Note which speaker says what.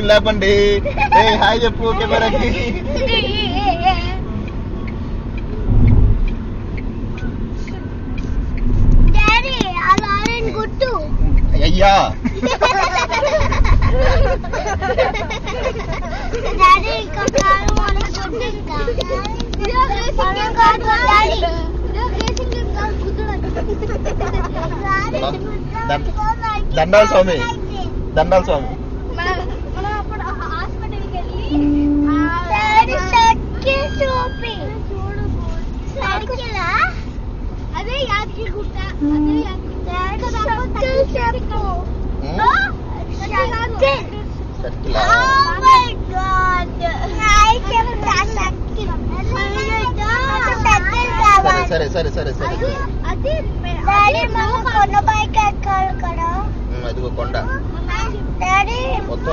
Speaker 1: చేతులు లేపండి. హాయ్ చెప్పు కెమెరాకి. అయ్యా దండాలు స్వామి, దండాలు స్వామి.
Speaker 2: అదే యాదగిరి గుట్ట,
Speaker 1: సరే సరే సరే సరే. అదిగో కొండ మొత్తం